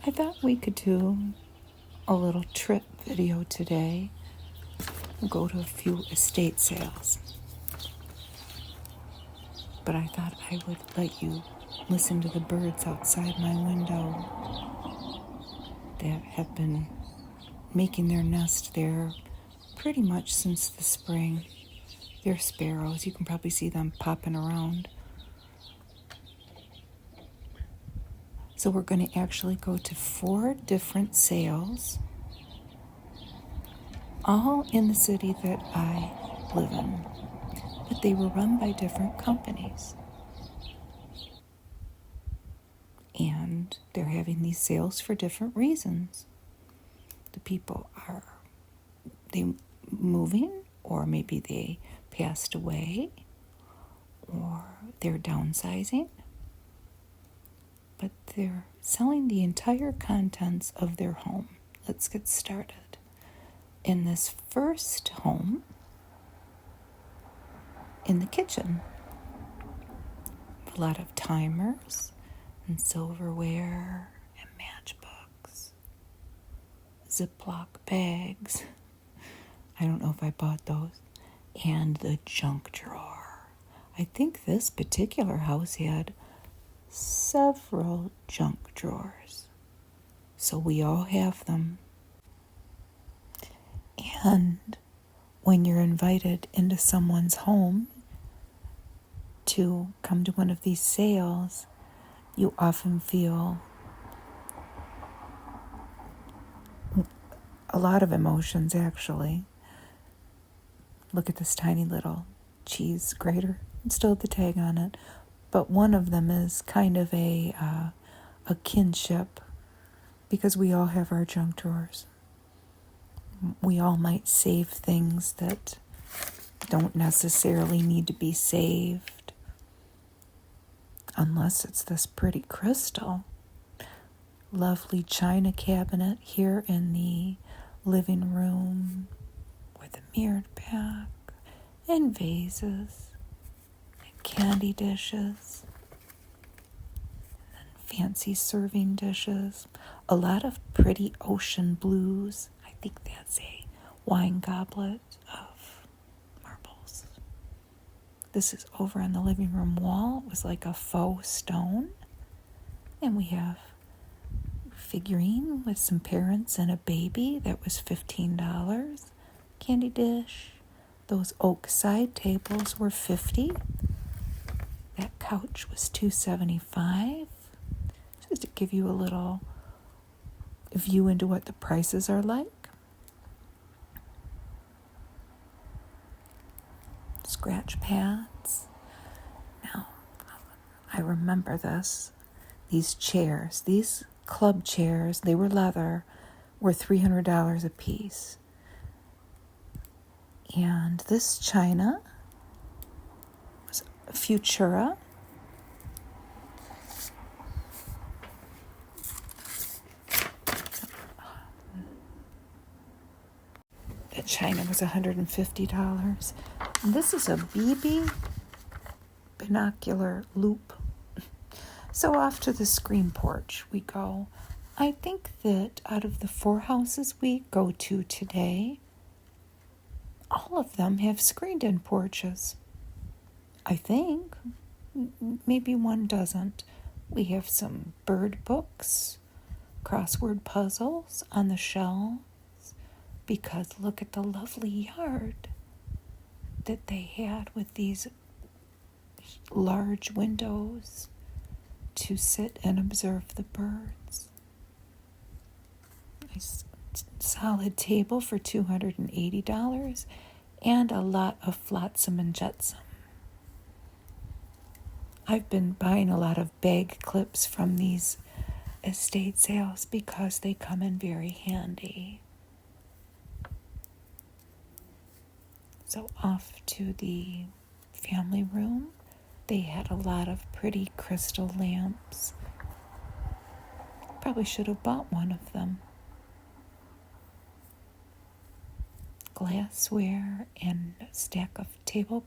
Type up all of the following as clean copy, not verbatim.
I thought we could do a little trip video today. Go to a few estate sales. But I thought I would let you listen to the birds outside my window that have been making their nest there pretty much since the spring. They're sparrows. You can probably see them popping around. So we're going to actually go to 4 different sales, all in the city that I live in. But they were run by different companies. And they're having these sales for different reasons. The people are they moving, or maybe they passed away, or they're downsizing. But they're selling the entire contents of their home. Let's get started. In this first home, in the kitchen, a lot of timers and silverware and matchbooks, Ziploc bags. I don't know if I bought those. And the junk drawer. I think this particular house had several junk drawers. So we all have them. And when you're invited into someone's home to come to one of these sales, you often feel a lot of emotions, actually. Look at this tiny little cheese grater. Still the tag on it. But one of them is kind of a kinship, because we all have our junk drawers. We all might save things that don't necessarily need to be saved, unless it's this pretty crystal. Lovely china cabinet here in the living room with a mirrored back and vases. Candy dishes, and fancy serving dishes, a lot of pretty ocean blues. I think that's a wine goblet of marbles. This is over on the living room wall. It was like a faux stone. And we have a figurine with some parents and a baby that was $15. Candy dish. Those oak side tables were $50. That couch was $275. Just to give you a little view into what the prices are like. Scratch pads. Now, I remember this. These chairs, these club chairs, they were leather, were $300 a piece. And this china was Futura. The china was $150. And this is a BB binocular loop. So off to the screen porch we go. I think that out of the 4 houses we go to today, all of them have screened-in porches. I think. Maybe one doesn't. We have some bird books, crossword puzzles on the shelves, because look at the lovely yard that they had with these large windows to sit and observe the birds. Nice solid table for $280, and a lot of flotsam and jetsam. I've been buying a lot of bag clips from these estate sales because they come in very handy. So off to the family room. They had a lot of pretty crystal lamps. Probably should have bought one of them. Glassware and a stack of table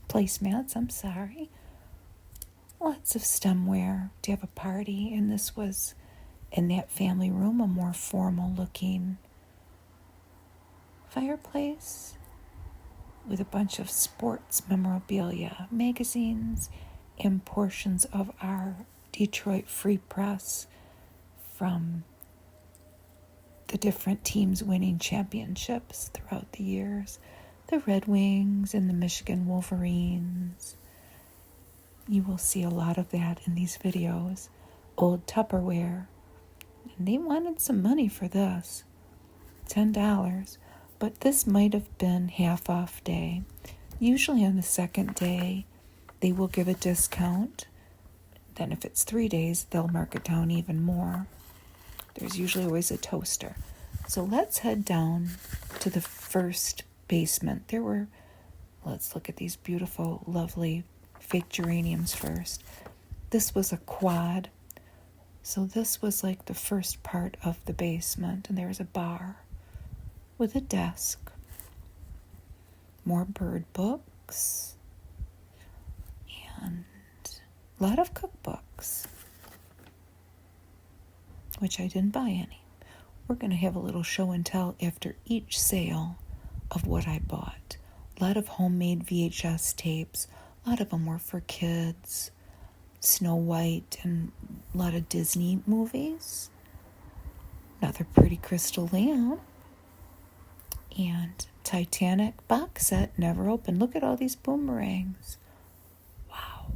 placemats, Lots of stemware to have a party, and this was In that family room, a more formal looking fireplace with a bunch of sports memorabilia, magazines, and portions of our Detroit Free Press from the different teams winning championships throughout the years. The Red Wings and the Michigan Wolverines. You will see a lot of that in these videos. Old Tupperware. And they wanted some money for this. $10. But this might have been half off day. Usually on the second day, they will give a discount. Then if it's 3 days, they'll mark it down even more. There's usually always a toaster. So let's head down to the first basement. Let's look at these beautiful, lovely fake geraniums first. This was a quad. So this was like the first part of the basement. And there was a bar with a desk. More bird books. And a lot of cookbooks, which I didn't buy any. We're going to have a little show and tell after each sale of what I bought. A lot of homemade VHS tapes. A lot of them were for kids. Snow White and a lot of Disney movies. Another pretty crystal lamp. And Titanic box set, never opened. Look at all these boomerangs. Wow.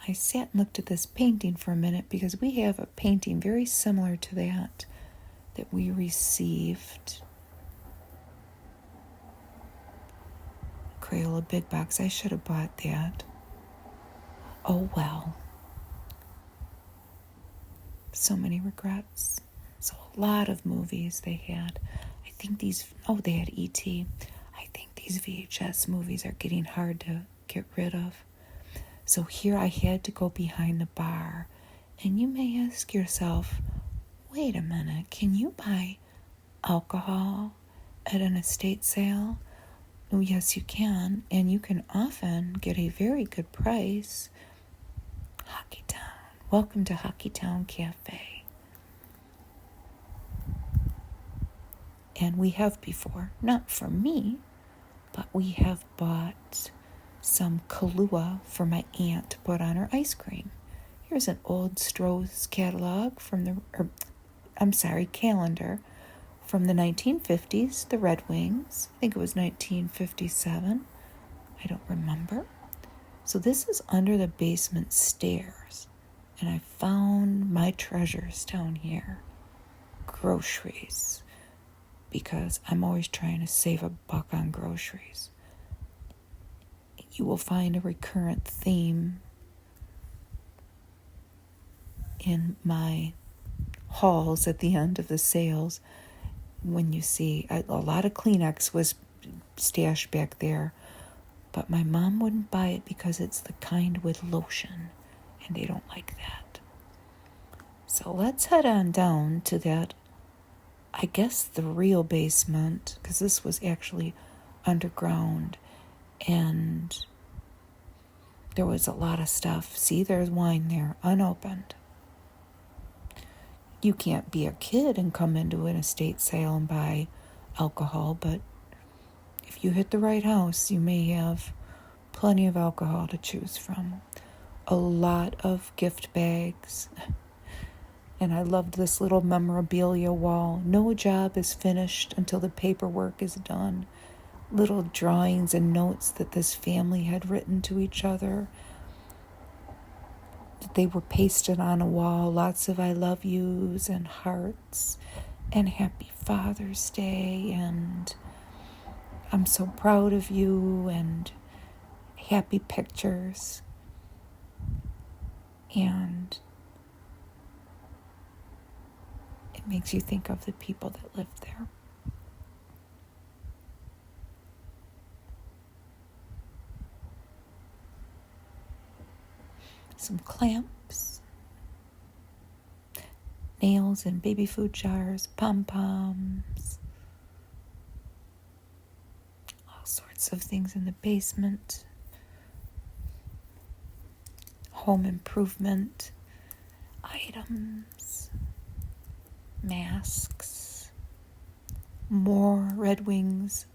I sat and looked at this painting for a minute because we have a painting very similar to that we received. Crayola Big Box. I should have bought that. Oh well. So many regrets. So a lot of movies they had. I think they had E.T. I think these VHS movies are getting hard to get rid of. So here I had to go behind the bar. And you may ask yourself, wait a minute, can you buy alcohol at an estate sale? Oh, yes, you can. And you can often get a very good price. Hockeytown. Welcome to Hockeytown Cafe. And we have before, not for me, but we have bought some Kahlua for my aunt to put on her ice cream. Here's an old Stroh's catalog calendar from the 1950s, the Red Wings. I think it was 1957. I don't remember. So this is under the basement stairs. And I found my treasures down here. Groceries. Because I'm always trying to save $1 on groceries. You will find a recurrent theme in my hauls at the end of the sales. When you see a lot of Kleenex was stashed back there, but my mom wouldn't buy it because it's the kind with lotion, and they don't like that. So let's head on down to that, I guess the real basement, because this was actually underground, and there was a lot of stuff. See, there's wine there, unopened. You can't be a kid and come into an estate sale and buy alcohol, but if you hit the right house, you may have plenty of alcohol to choose from. A lot of gift bags. And I loved this little memorabilia wall. No job is finished until the paperwork is done. Little drawings and notes that this family had written to each other. They were pasted on a wall. Lots of I love yous and hearts and happy Father's Day and I'm so proud of you and happy pictures. And it makes you think of the people that lived there. Some clamps, nails and baby food jars, pom-poms, all sorts of things in the basement, home improvement. items, masks, more Red Wings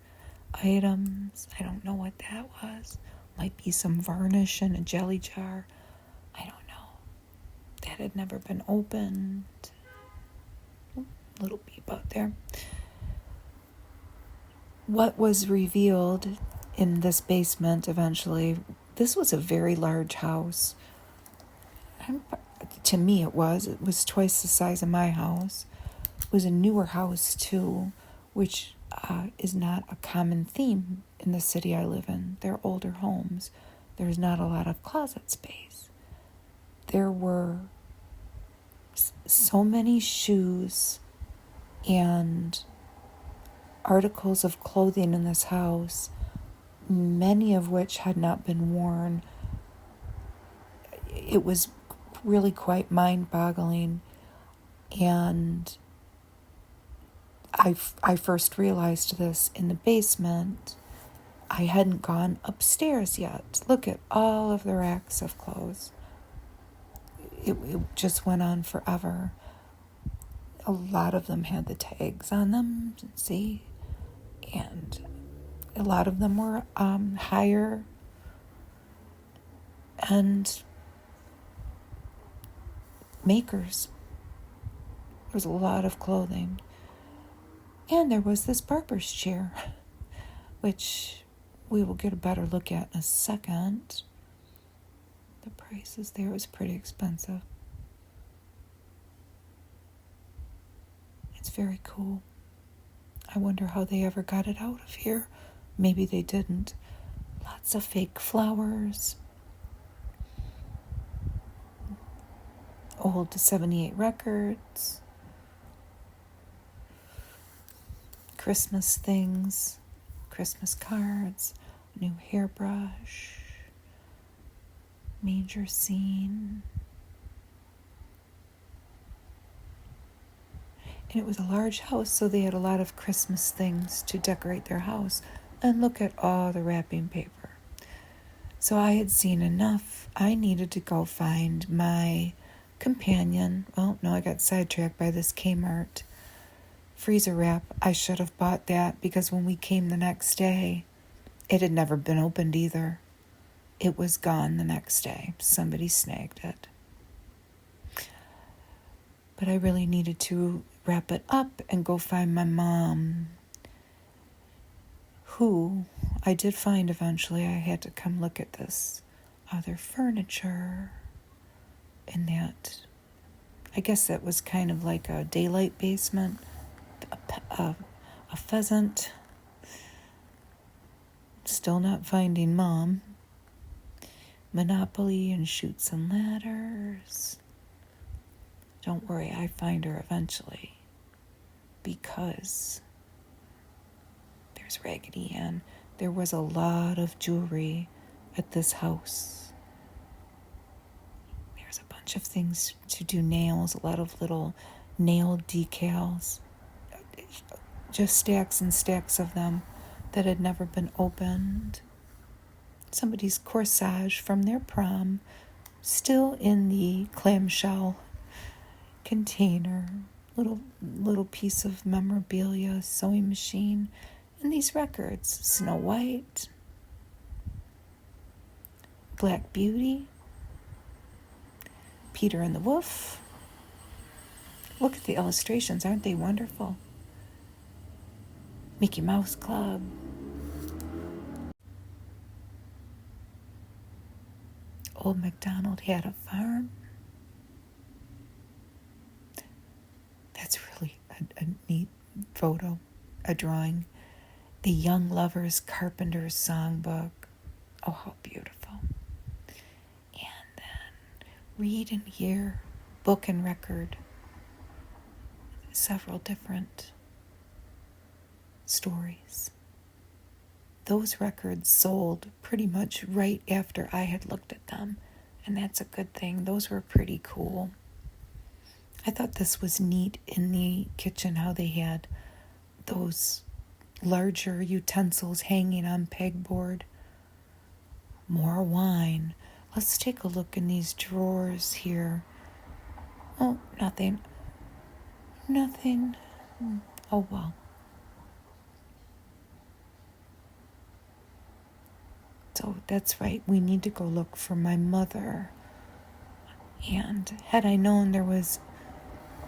items. I don't know what that was. Might be some varnish in a jelly jar. I don't know. That had never been opened. Little beep out there. What was revealed in this basement eventually, this was a very large house. To me it was twice the size of my house. It was a newer house too, which is not a common theme in the city I live in. They're older homes. There's not a lot of closet space. There were so many shoes and articles of clothing in this house, many of which had not been worn. It was really quite mind-boggling, and I first realized this in the basement. I hadn't gone upstairs yet. Look at all of the racks of clothes. It just went on forever. A lot of them had the tags on them, see? And a lot of them were higher end makers. There was a lot of clothing. And there was this barber's chair, which we will get a better look at in a second. The prices there was pretty expensive. It's very cool. I wonder how they ever got it out of here. Maybe they didn't. Lots of fake flowers. Old 78 records. Christmas things. Christmas cards. New hairbrush. Manger scene. And it was a large house, so they had a lot of Christmas things to decorate their house. And look at all the wrapping paper. So I had seen enough. I needed to go find my companion. Well, no, I got sidetracked by this Kmart freezer wrap. I should have bought that because when we came the next day, it had never been opened either. It was gone the next day. Somebody snagged it. But I really needed to wrap it up and go find my mom, who I did find eventually. I had to come look at this other furniture in that. I guess that was kind of like a daylight basement, a pheasant. Still not finding Mom. Monopoly and Chutes and Ladders. Don't worry, I find her eventually, because there's Raggedy Ann. There was a lot of jewelry at this house. There's a bunch of things to do nails, a lot of little nail decals, just stacks and stacks of them that had never been opened. Somebody's corsage from their prom, still in the clamshell container, little piece of memorabilia, sewing machine, and these records: Snow White, Black Beauty, Peter and the Wolf. Look at the illustrations, aren't they wonderful? Mickey Mouse Club. Old MacDonald Had a Farm. That's really a neat photo, a drawing. The Young Lovers Carpenter's Songbook. Oh, how beautiful. And then read and hear, book and record. Several different stories. Those records sold pretty much right after I had looked at them, and that's a good thing. Those were pretty cool. I thought this was neat in the kitchen, how they had those larger utensils hanging on pegboard. More wine. Let's take a look in these drawers here. Oh, nothing. Nothing. Oh, well. So that's right. We need to go look for my mother. And had I known there was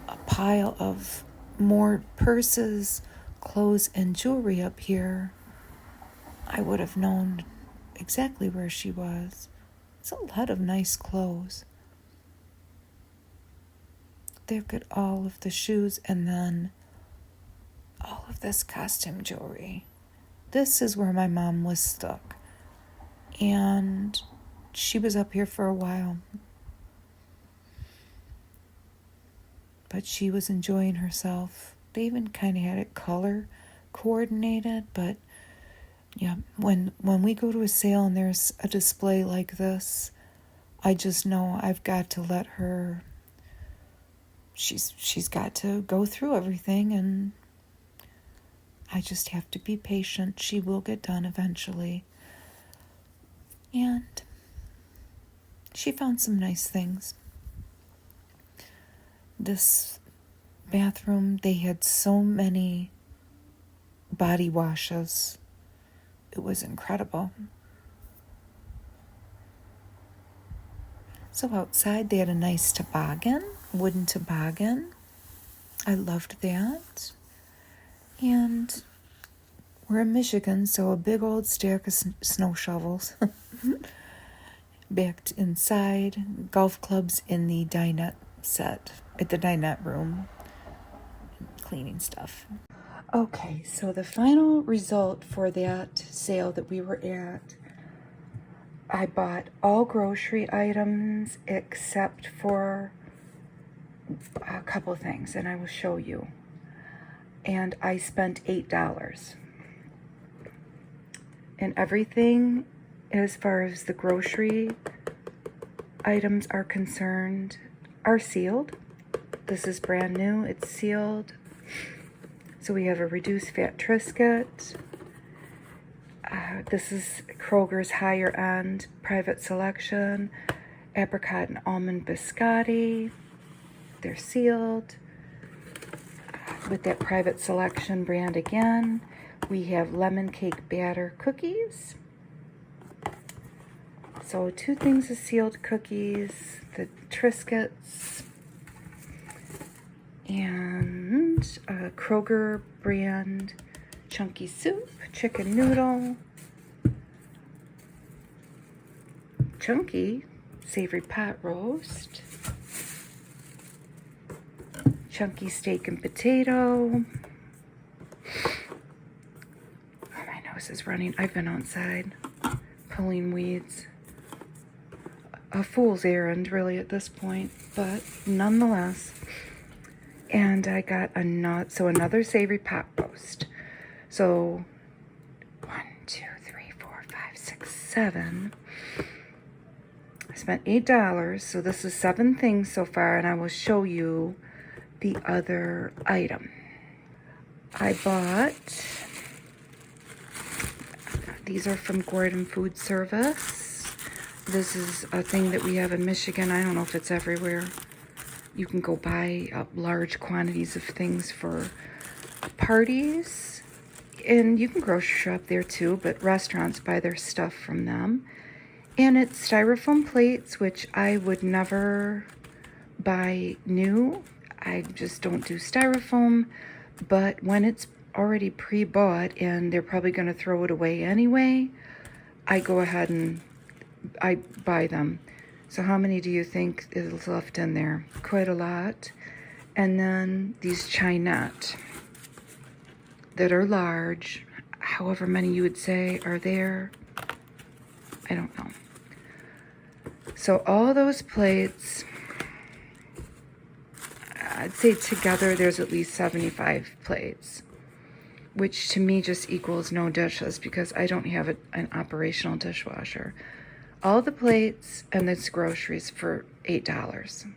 a pile of more purses, clothes, and jewelry up here, I would have known exactly where she was. It's a lot of nice clothes. They've got all of the shoes and then all of this costume jewelry. This is where my mom was stuck. And she was up here for a while. But she was enjoying herself. They even kind of had it color coordinated, but yeah, when we go to a sale and there's a display like this, I just know I've got to let her, she's got to go through everything, and I just have to be patient. She will get done eventually. And she found some nice things. This bathroom, they had so many body washes. It was incredible. So outside they had a nice toboggan, wooden toboggan. I loved that. And we're in Michigan, so a big old stack of snow shovels. Backed inside, golf clubs in the dinette set, at the dinette room, cleaning stuff. Okay, so the final result for that sale that we were at, I bought all grocery items except for a couple things, and I will show you. And I spent $8. And everything, as far as the grocery items are concerned, are sealed. This is brand new, it's sealed. So we have a reduced fat Triscuit. This is Kroger's higher end private selection, apricot and almond biscotti. They're sealed. With that private selection brand again, we have lemon cake batter cookies. So 2 things of sealed cookies, the Triscuits, and a Kroger brand chunky soup, chicken noodle, chunky savory pot roast, chunky steak and potato. Oh, my nose is running. I've been outside pulling weeds. A fool's errand, really, at this point, but nonetheless. And I got another savory pot roast. So 1, 2, 3, 4, 5, 6, 7. I spent $8, so this is 7 things so far, and I will show you the other item. I bought, these are from Gordon Food Service. This is a thing that we have in Michigan. I don't know if it's everywhere. You can go buy large quantities of things for parties. And you can grocery shop there too, but restaurants buy their stuff from them. And it's styrofoam plates, which I would never buy new. I just don't do styrofoam. But when it's already pre-bought and they're probably going to throw it away anyway, I go ahead and I buy them. So how many do you think is left in there? Quite a lot. And then these Chinette that are large, however many you would say are there. I don't know. So all those plates, I'd say together there's at least 75 plates, which to me just equals no dishes because I don't have an operational dishwasher. All the plates and this groceries for $8.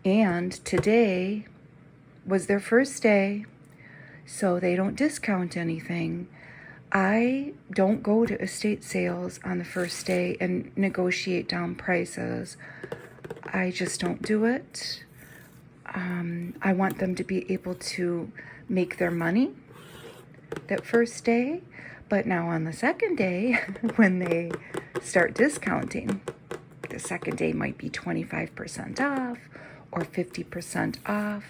And today was their first day, so they don't discount anything. I don't go to estate sales on the first day and negotiate down prices. I just don't do it. I want them to be able to make their money that first day. But now on the second day, when they start discounting, the second day might be 25% off or 50% off.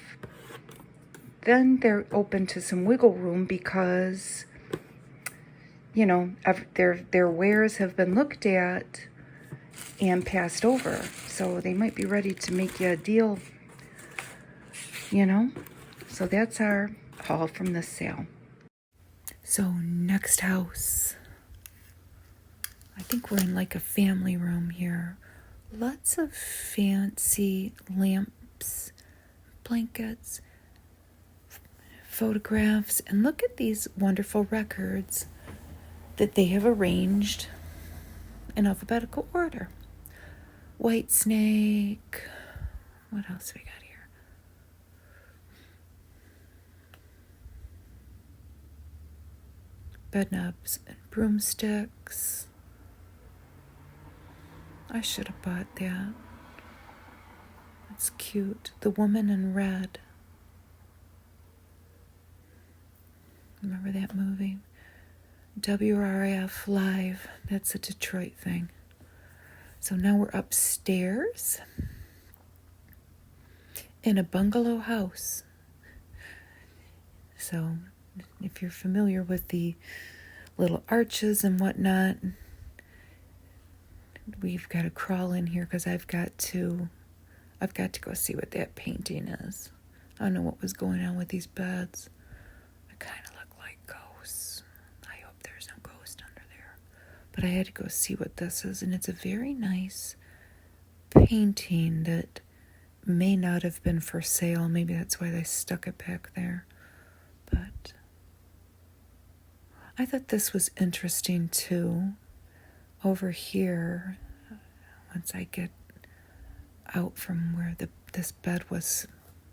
Then they're open to some wiggle room because, you know, their wares have been looked at and passed over. So they might be ready to make you a deal, you know. So that's our haul from this sale. So next house. I think we're in like a family room here. Lots of fancy lamps, blankets, photographs, and look at these wonderful records that they have arranged in alphabetical order. White Snake. What else we got here? Bedknobs and broomsticks. I should have bought that. It's cute. The Woman in Red. Remember that movie? WRF Live. That's a Detroit thing. So now we're upstairs in a bungalow house. So if you're familiar with the little arches and whatnot, we've got to crawl in here because I've got to go see what that painting is. I don't know what was going on with these beds. They kind of look like ghosts. I hope there's no ghost under there. But I had to go see what this is, and it's a very nice painting that may not have been for sale. Maybe that's why they stuck it back there. But I thought this was interesting too. Over here, once I get out from where this bed was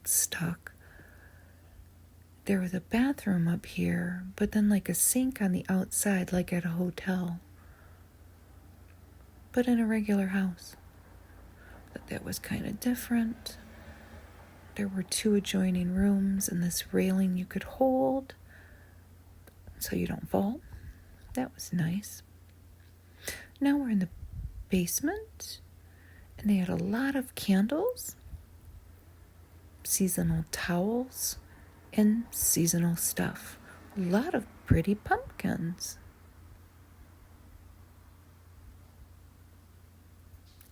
stuck, there was a bathroom up here, but then like a sink on the outside, like at a hotel, but in a regular house. But that was kind of different. There were 2 adjoining rooms and this railing you could hold so you don't fall. That was nice. Now we're in the basement, and they had a lot of candles, seasonal towels, and seasonal stuff. A lot of pretty pumpkins.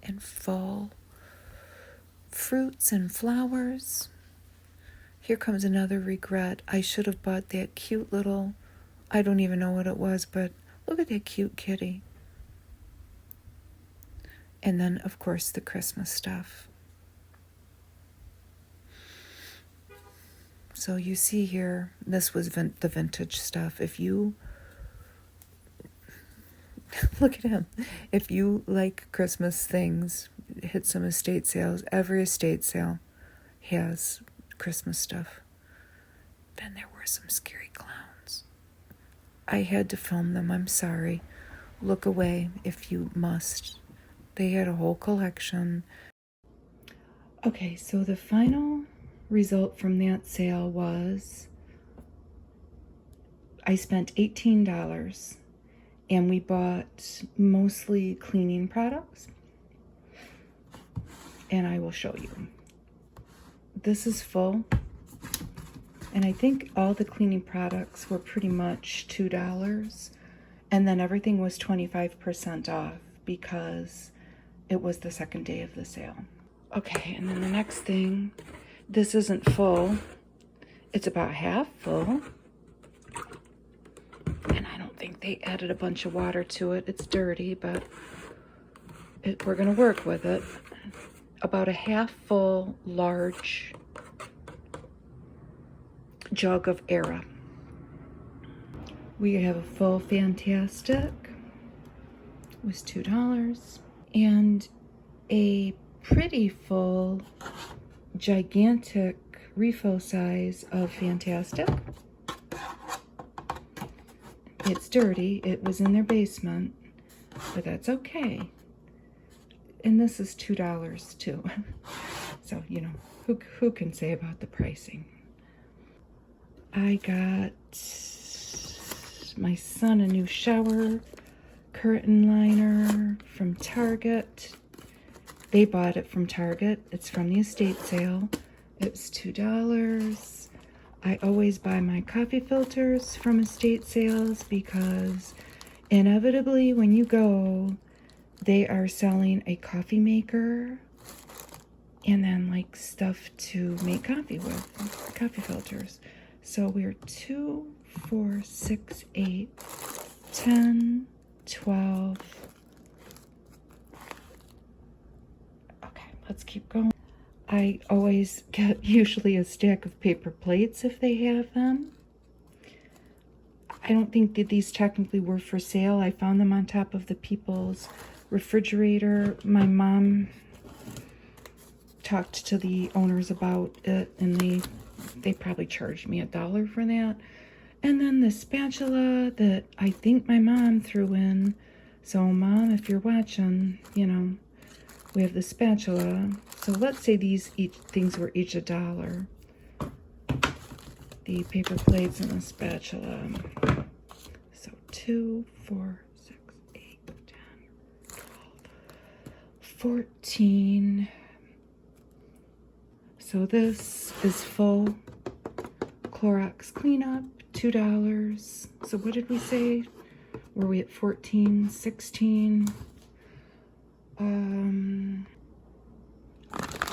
And fall fruits and flowers. Here comes another regret. I should have bought that cute little, I don't even know what it was, but look at that cute kitty. And then, of course, the Christmas stuff. So you see here, this was the vintage stuff. If you, look at him. If you like Christmas things, hit some estate sales. Every estate sale has Christmas stuff. Then there were some scary clowns. I had to film them, I'm sorry. Look away if you must. They had a whole collection. Okay, so the final result from that sale was I spent $18 and we bought mostly cleaning products. And I will show you. This is full. And I think all the cleaning products were pretty much $2. And then everything was 25% off because it was the second day of the sale. Okay, and then the next thing, this isn't full. It's about half full. And I don't think they added a bunch of water to it. It's dirty, but we're gonna work with it. About a half full, large jug of Era. We have a full Fantastic. It was $2. And a pretty full, gigantic refill size of Fantastic. It's dirty. It was in their basement, but that's okay. And this is $2 too. So, you know, who can say about the pricing? I got my son a new shower curtain liner from Target. They bought it from Target. It's from the estate sale. It was $2. I always buy my coffee filters from estate sales because inevitably when you go, they are selling a coffee maker and then like stuff to make coffee with, coffee filters. So we're 2, 4, 6, 8, 10, 12. Okay, let's keep going. I always get usually a stack of paper plates if they have them. I don't think that these technically were for sale. I found them on top of the people's refrigerator. My mom talked to the owners about it, and they probably charged me $1 for that. And then the spatula that I think my mom threw in. So Mom, if you're watching, you know, we have the spatula. So let's say these things were each $1. The paper plates and the spatula. So 2, 4, 6, 8, 10, 12, 14. So this is full Clorox cleanup, $2. So what did we say? Were we at 14, 16?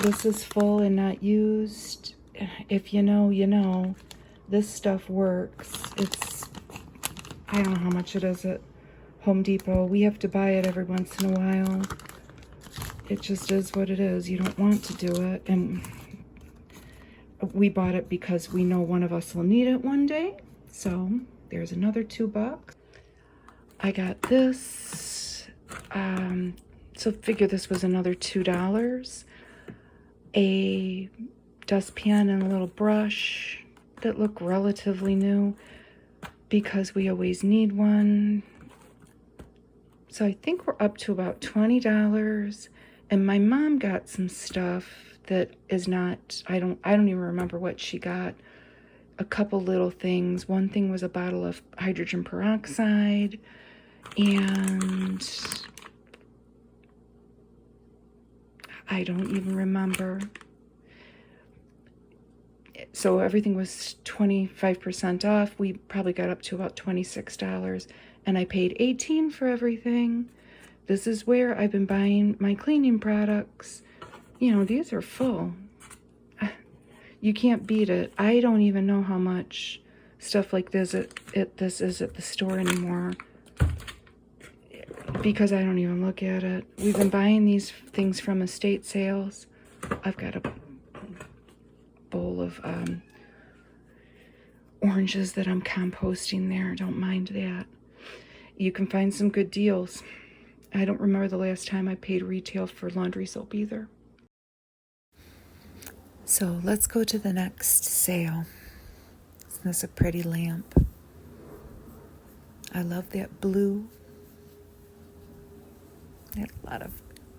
This is full and not used. If you know, you know. This stuff works. I don't know how much it is at Home Depot. We have to buy it every once in a while. It just is what it is. You don't want to do it. And we bought it because we know one of us will need it one day. So there's another $2. I got this. So figure this was another $2. A dustpan and a little brush that look relatively new because we always need one. So I think we're up to about $20. And my mom got some stuff that is not, I don't even remember what she got. A couple little things. One thing was a bottle of hydrogen peroxide, and I don't even remember. So everything was 25% off. We probably got up to about $26, and I paid $18 for everything. This is where I've been buying my cleaning products. You know, these are full. You can't beat it. I don't even know how much stuff like this is at the store anymore because I don't even look at it. We've been buying these things from estate sales. I've got a bowl of oranges that I'm composting there. Don't mind that. You can find some good deals. I don't remember the last time I paid retail for laundry soap either. So let's go to the next sale. Isn't this a pretty lamp? I love that blue. They had a lot of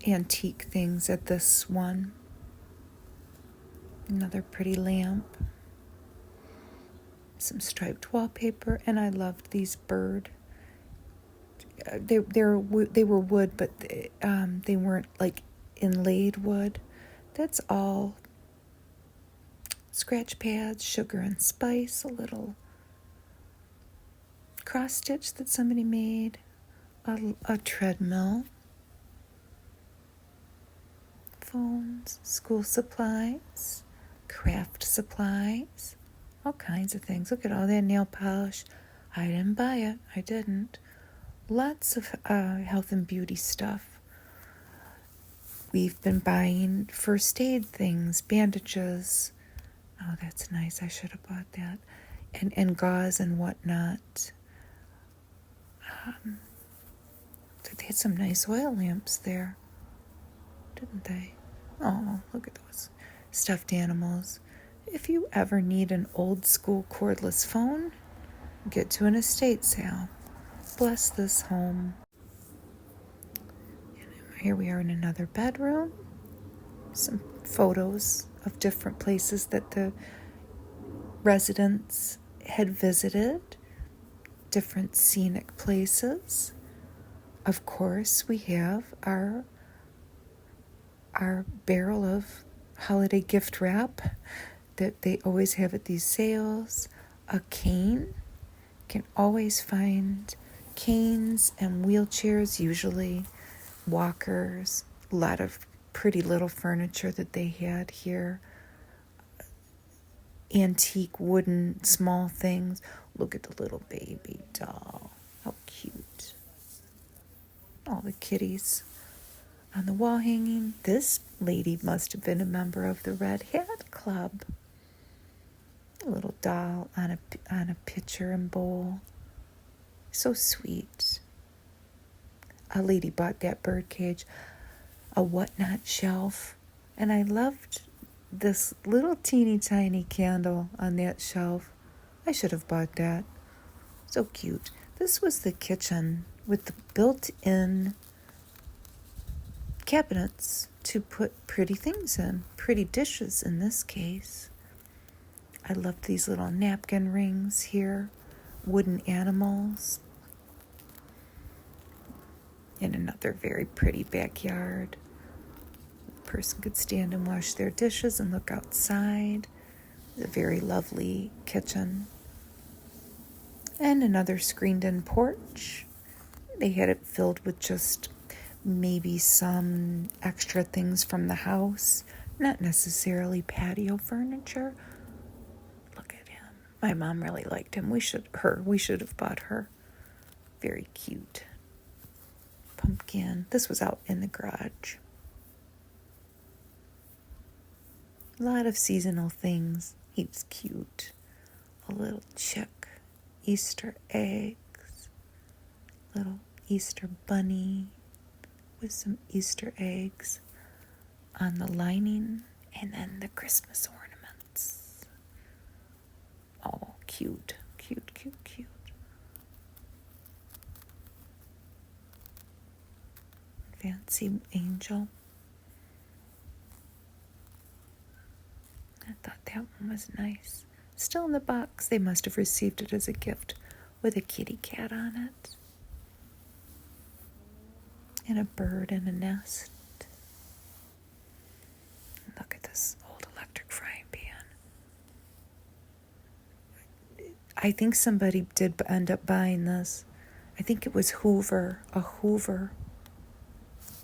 antique things at this one. Another pretty lamp. Some striped wallpaper, and I loved these bird. They were wood, but they weren't like inlaid wood. That's all. Scratch pads, sugar and spice, a little cross stitch that somebody made, a treadmill, phones, school supplies, craft supplies, all kinds of things. Look at all that nail polish. I didn't buy it. I didn't. Lots of health and beauty stuff. We've been buying first aid things, bandages. Oh, that's nice. I should have bought that. And gauze and whatnot. They had some nice oil lamps there, didn't they? Oh, look at those stuffed animals. If you ever need an old school cordless phone, get to an estate sale. Bless this home. Here we are in another bedroom. Some photos of different places that the residents had visited, different scenic places. Of course, we have our barrel of holiday gift wrap that they always have at these sales. A cane. Can always find canes and wheelchairs, usually walkers, a lot of pretty little furniture that they had here. Antique wooden small things. Look at the little baby doll. How cute. All the kitties on the wall hanging. This lady must have been a member of the Red Hat Club. A little doll on a pitcher and bowl. So sweet. A lady bought that bird cage, a whatnot shelf, and I loved this little teeny tiny candle on that shelf. I should have bought that. So cute. This was the kitchen with the built-in cabinets to put pretty things in, pretty dishes in this case. I love these little napkin rings here, wooden animals, in another very pretty backyard. A person could stand and wash their dishes and look outside. A very lovely kitchen. And another screened-in porch. They had it filled with just maybe some extra things from the house, not necessarily patio furniture. Look at him. My mom really liked him. We should have bought her. Very cute. Pumpkin. This was out in the garage. A lot of seasonal things. He's cute. A little chick. Easter eggs. Little Easter bunny with some Easter eggs on the lining, and then the Christmas ornaments. Oh, cute, cute, cute, cute. Fancy angel. I thought that one was nice. Still in the box. They must have received it as a gift with a kitty cat on it. And a bird in a nest. Look at this old electric frying pan. I think somebody did end up buying this. I think it was a Hoover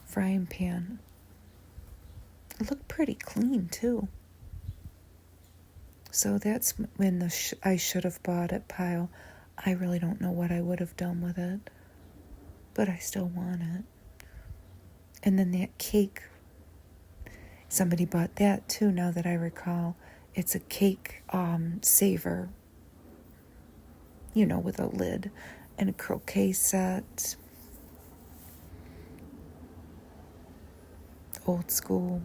frying pan. It looked pretty clean too. So that's when the I should have bought it pile. I really don't know what I would have done with it, but I still want it. And then that cake, somebody bought that too, now that I recall. It's a cake saver, with a lid and a croquet set. Old school.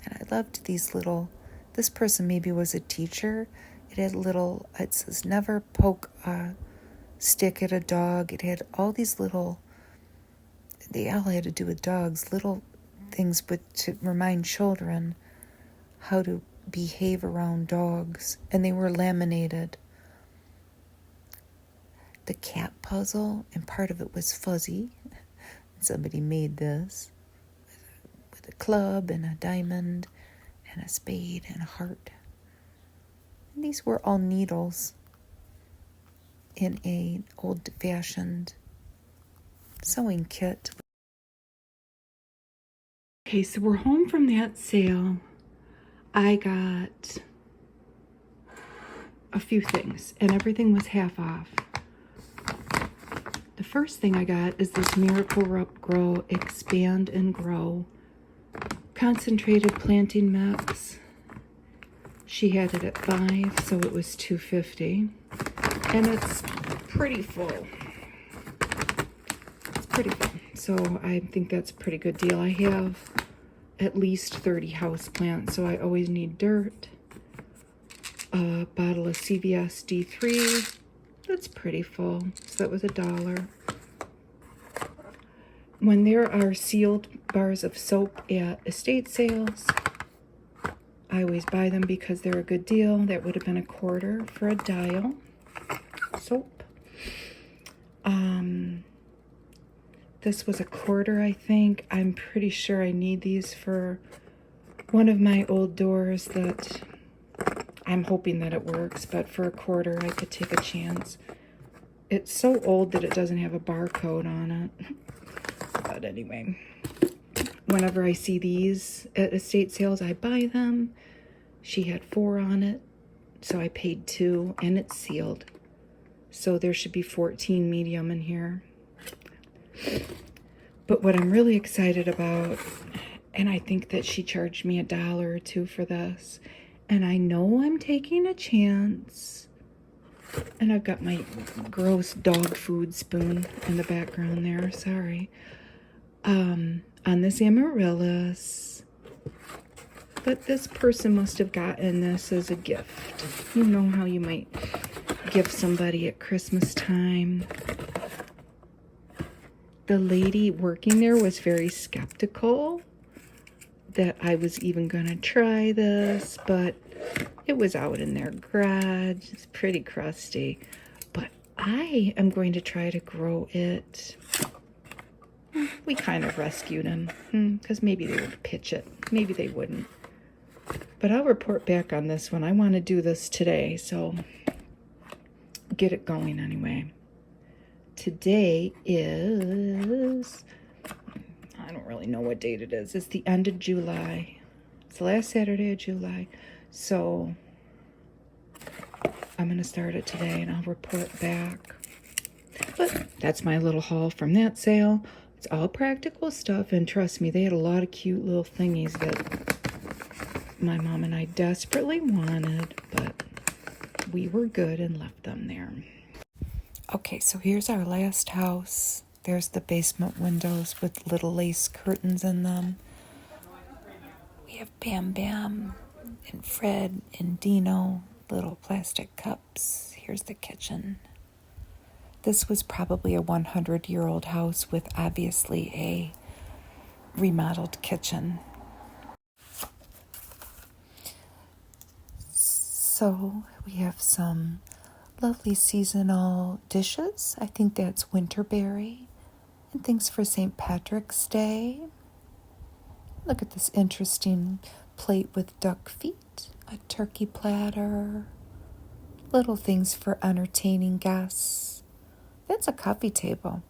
And I loved these little, this person maybe was a teacher. It says never poke a stick at a dog. It had all these little, they all had to do with dogs, little things to remind children how to behave around dogs. And they were laminated. The cat puzzle, and part of it was fuzzy. Somebody made this with a club and a diamond and a spade and a heart. And these were all needles in an old-fashioned sewing kit. Okay, so we're home from that sale. I got a few things, and everything was half off. The first thing I got is this Miracle Grow Expand and Grow concentrated planting mix. She had it at $5, so it was $2.50, and it's pretty full. It's pretty full, so I think that's a pretty good deal. I have at least 30 house plants, so I always need dirt. A bottle of CVS D3. That's pretty full, so that was $1. When there are sealed bars of soap at estate sales, I always buy them because they're a good deal. That would have been $1 for a dial. Soap. This was $1, I think. I'm pretty sure I need these for one of my old doors that I'm hoping that it works, but for $1 I could take a chance. It's so old that it doesn't have a barcode on it. But anyway, whenever I see these at estate sales, I buy them. She had 4 on it, so I paid 2, and it's sealed. So there should be 14 medium in here. But what I'm really excited about, and I think that she charged me $1 or $2 for this, and I know I'm taking a chance. And I've got my gross dog food spoon in the background there, sorry. On this amaryllis. But this person must have gotten this as a gift. You know how you might give somebody at Christmas time. The lady working there was very skeptical that I was even going to try this, but it was out in their garage. It's pretty crusty, but I am going to try to grow it. We kind of rescued him because maybe they would pitch it. Maybe they wouldn't. But I'll report back on this one. I want to do this today, so get it going anyway. Today is, I don't really know what date it is. It's the end of July. It's the last Saturday of July. So I'm going to start it today and I'll report back. But that's my little haul from that sale. It's all practical stuff, and trust me, they had a lot of cute little thingies that my mom and I desperately wanted, but we were good and left them there. Okay, so here's our last house. There's the basement windows with little lace curtains in them. We have Bam Bam and Fred and Dino, little plastic cups. Here's the kitchen. This was probably a 100-year-old house with obviously a remodeled kitchen. So we have some lovely seasonal dishes. I think that's winterberry and things for St. Patrick's Day. Look at this interesting plate with duck feet, a turkey platter, little things for entertaining guests. That's a coffee table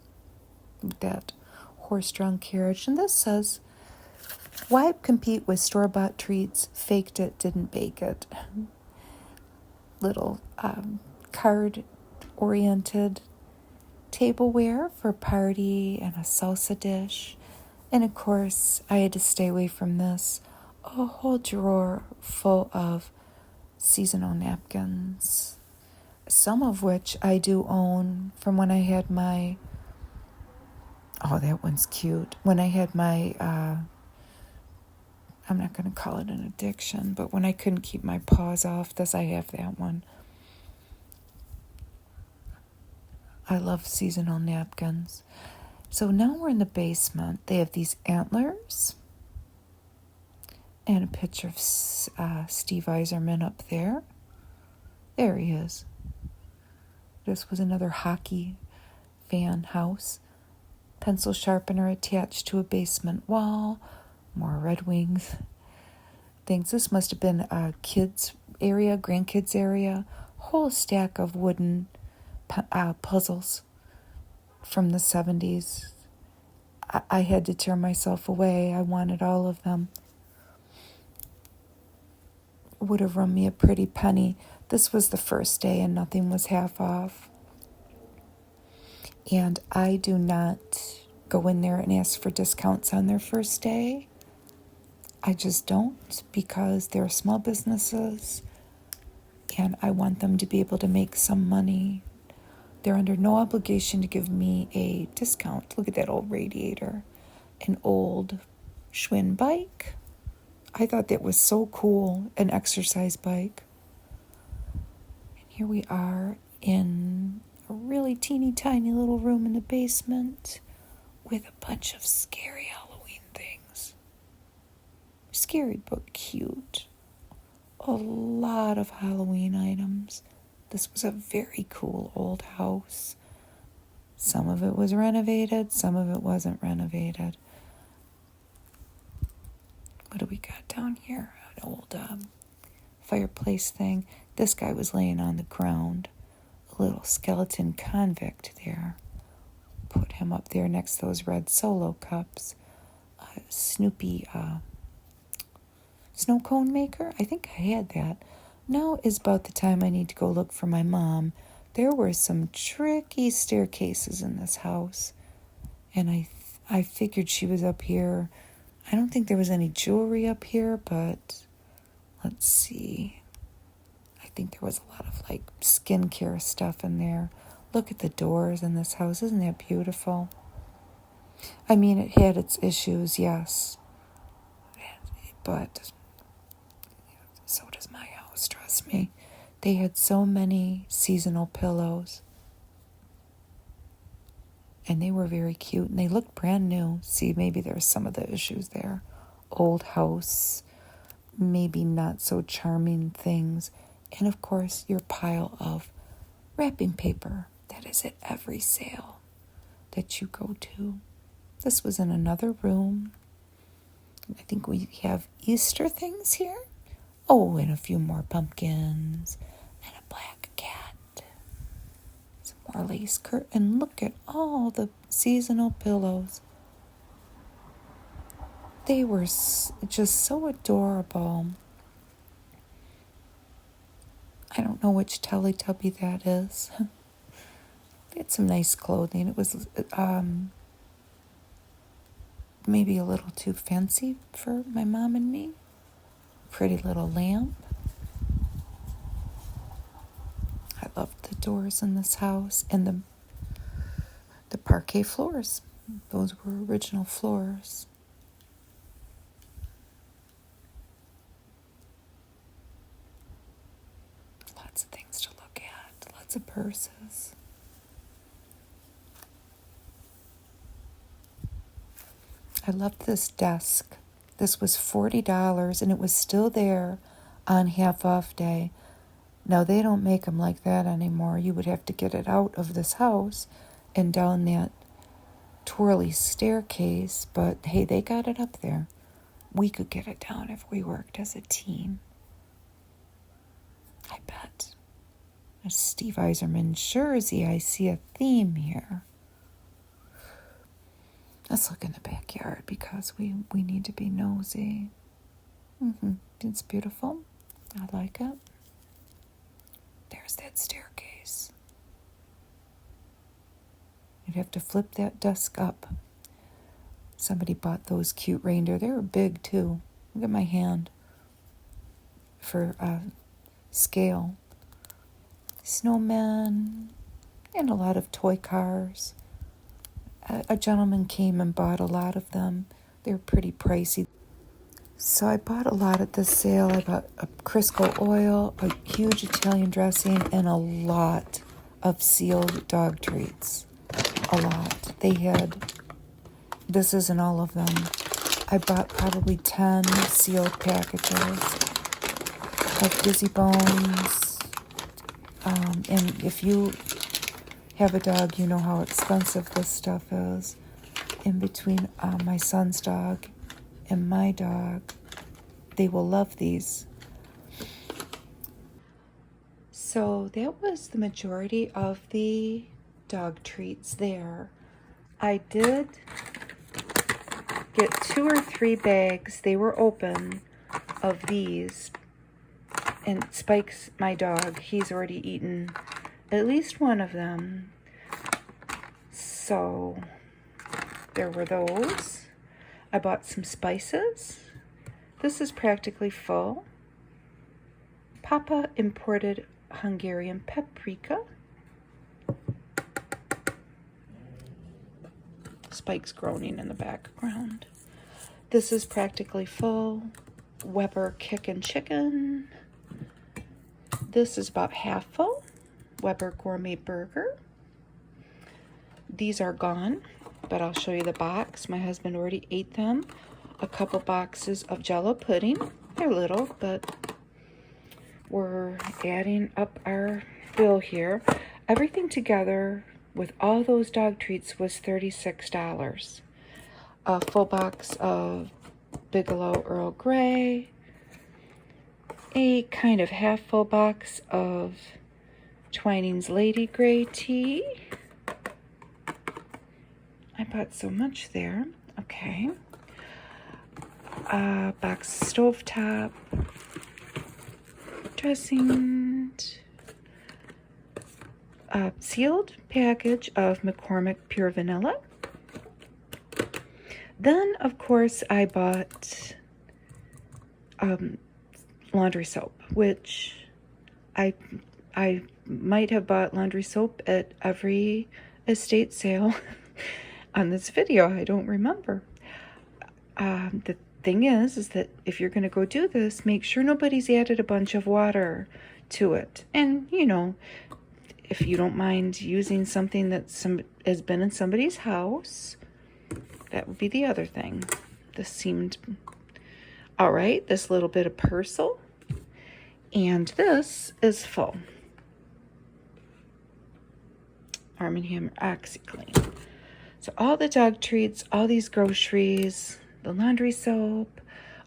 with that horse-drawn carriage. And this says, why compete with store-bought treats? Faked it, didn't bake it. Little card-oriented tableware for a party and a salsa dish. And of course, I had to stay away from this. A whole drawer full of seasonal napkins, some of which I do own from when I had my, oh, that one's cute. When I had my, I'm not going to call it an addiction, but when I couldn't keep my paws off this, I have that one. I love seasonal napkins. So now we're in the basement. They have these antlers and a picture of Steve Eiserman up there. There he is. This was another hockey fan house. Pencil sharpener attached to a basement wall. More Red Wings things. This must have been a kids area, grandkids area. Whole stack of wooden puzzles from the 70s. I had to turn myself away. I wanted all of them. Would have run me a pretty penny. This was the first day and nothing was half off. And I do not go in there and ask for discounts on their first day. I just don't, because they're small businesses and I want them to be able to make some money. They're under no obligation to give me a discount. Look at that old radiator. An old Schwinn bike. I thought that was so cool, an exercise bike. And here we are in a really teeny tiny little room in the basement with a bunch of scary Halloween things. Scary but cute. a lot of Halloween items. This was a very cool old house. Some of it was renovated, some of it wasn't renovated. What do we got down here? An old fireplace thing. This guy was laying on the ground. A little skeleton convict there. Put him up there next to those red Solo cups. Snoopy snow cone maker. I think I had that. Now is about the time I need to go look for my mom. There were some tricky staircases in this house, and I figured she was up here. I don't think there was any jewelry up here, but let's see. I think there was a lot of like skincare stuff in there. Look at the doors in this house. Isn't that beautiful? I mean, it had its issues, yes, but so does my house, trust me. They had so many seasonal pillows. And they were very cute. And they looked brand new. See, maybe there's some of the issues there. Old house. Maybe not so charming things. And of course, your pile of wrapping paper that is at every sale that you go to. This was in another room. I think we have Easter things here. Oh, and a few more pumpkins. And a black cat. Some more lace curtain. Look at all the seasonal pillows. They were just so adorable. I don't know which Teletubby that is. They had some nice clothing. It was maybe a little too fancy for my mom and me. Pretty little lamp. I loved the doors in this house and the parquet floors. Those were original floors. Lots of things to look at. Lots of purses. I loved this desk. This was $40 and it was still there on half off day. Now they don't make them like that anymore. You would have to get it out of this house and down that twirly staircase. But hey, they got it up there. We could get it down if we worked as a team. I bet. A Steve Eiserman jersey. I see a theme here. Let's look in the backyard because we need to be nosy. It's beautiful. I like it. There's that staircase. You'd have to flip that desk up. Somebody bought those cute reindeer. They were big too. Look at my hand. For scale. Snowmen and a lot of toy cars. A gentleman came and bought a lot of them. They're pretty pricey. So I bought a lot at the sale. I bought a Crisco oil, a huge Italian dressing, and a lot of sealed dog treats. A lot. They had, this isn't all of them. I bought probably 10 sealed packages of Dizzy Bones. And if you have a dog, you know how expensive this stuff is. In between my son's dog and my dog, they will love these. So that was the majority of the dog treats there. I did get 2 or 3 bags. They were open of these. And Spike's my dog. He's already eaten at least one of them. So there were those. I bought some spices. This is practically full. Papa imported Hungarian paprika. Spike's groaning in the background. This is practically full. Weber Kickin' Chicken. This is about half full. Weber Gourmet Burger. These are gone, but I'll show you the box. My husband already ate them. A couple boxes of Jell-O pudding. They're little, but we're adding up our bill here. Everything together with all those dog treats was $36. A full box of Bigelow Earl Grey, a kind of half full box of Twining's Lady Grey tea. I bought so much there. Okay. A box of stovetop dressing. A sealed package of McCormick Pure Vanilla. Then, of course, I bought laundry soap, which I might have bought laundry soap at every estate sale on this video. I don't remember. The thing is that if you're going to go do this, make sure nobody's added a bunch of water to it. And, you know, if you don't mind using something that has been in somebody's house, that would be the other thing. This seemed all right. This little bit of Persil. And this is full. Arm & Hammer OxyClean. So all the dog treats, all these groceries, the laundry soap.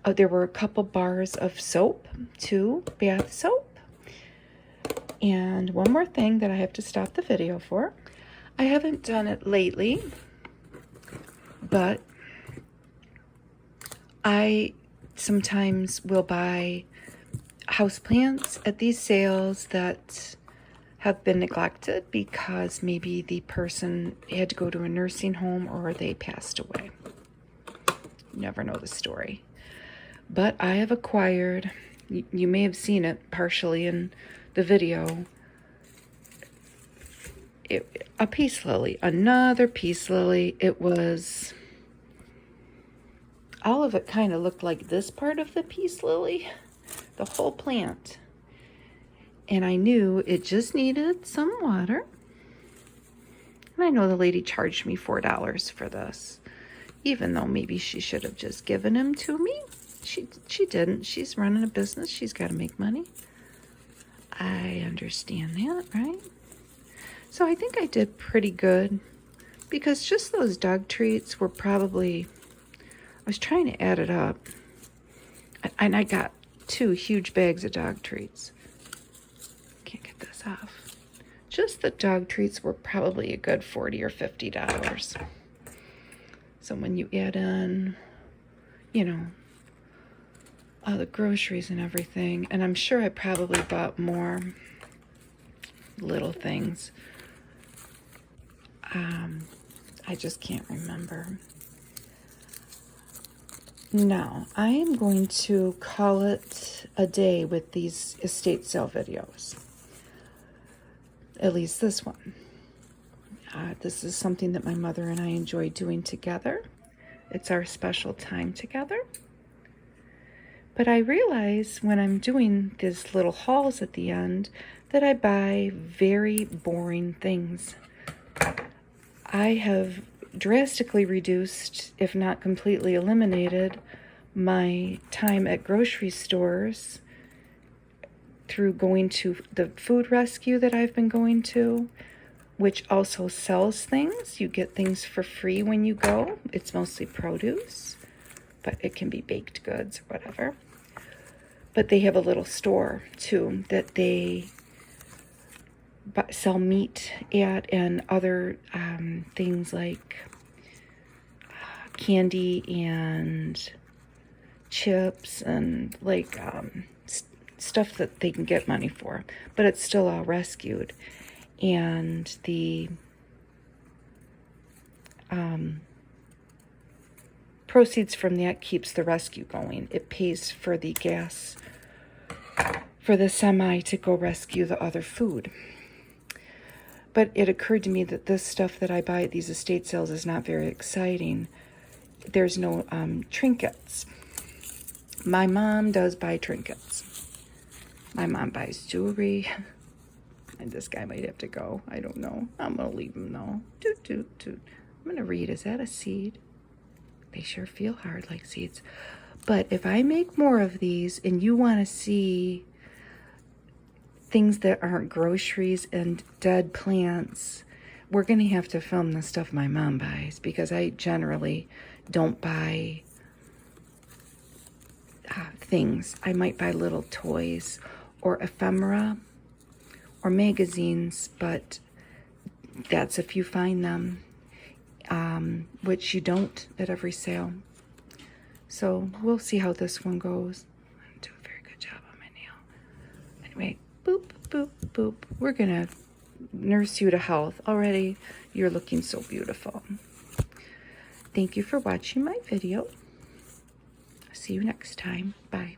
Oh, there were a couple bars of soap, too, bath soap. And one more thing that I have to stop the video for. I haven't done it lately, but I sometimes will buy houseplants at these sales that have been neglected because maybe the person had to go to a nursing home or they passed away. You never know the story. But I have acquired, you may have seen it partially in the video, a peace lily, another peace lily. It was, all of it kind of looked like this part of the peace lily, the whole plant. And I knew it just needed some water. And I know the lady charged me $4 for this, even though maybe she should have just given him to me. She didn't. She's running a business. She's got to make money. I understand that, right? So I think I did pretty good because just those dog treats were probably, I was trying to add it up, and I got 2 huge bags of dog treats. Can't get this off. Just the dog treats were probably a good $40 or $50. So when you add in, you know, all the groceries and everything, and I'm sure I probably bought more little things. I just can't remember. Now, I am going to call it a day with these estate sale videos. At least this one. This is something that my mother and I enjoy doing together. It's our special time together. But I realize when I'm doing these little hauls at the end that I buy very boring things. I have drastically reduced, if not completely eliminated, my time at grocery stores through going to the food rescue that I've been going to, which also sells things. You get things for free when you go. It's mostly produce, but it can be baked goods or whatever. But they have a little store, too, that they sell meat at and other things like candy and chips and like stuff that they can get money for. But it's still all rescued. And the proceeds from that keeps the rescue going. It pays for the gas for the semi to go rescue the other food. But it occurred to me that this stuff that I buy at these estate sales is not very exciting. There's no trinkets. My mom does buy trinkets. My mom buys jewelry. And this guy might have to go. I don't know. I'm going to leave him though. Toot, toot, toot. I'm going to read. Is that a seed? They sure feel hard like seeds. But if I make more of these and you want to see things that aren't groceries and dead plants. We're going to have to film the stuff my mom buys because I generally don't buy things. I might buy little toys or ephemera or magazines, but that's if you find them, which you don't at every sale. So we'll see how this one goes. I didn't do a very good job on my nail. Anyway, boop, boop, boop. We're going to nurse you to health. Already, you're looking so beautiful. Thank you for watching my video. See you next time. Bye.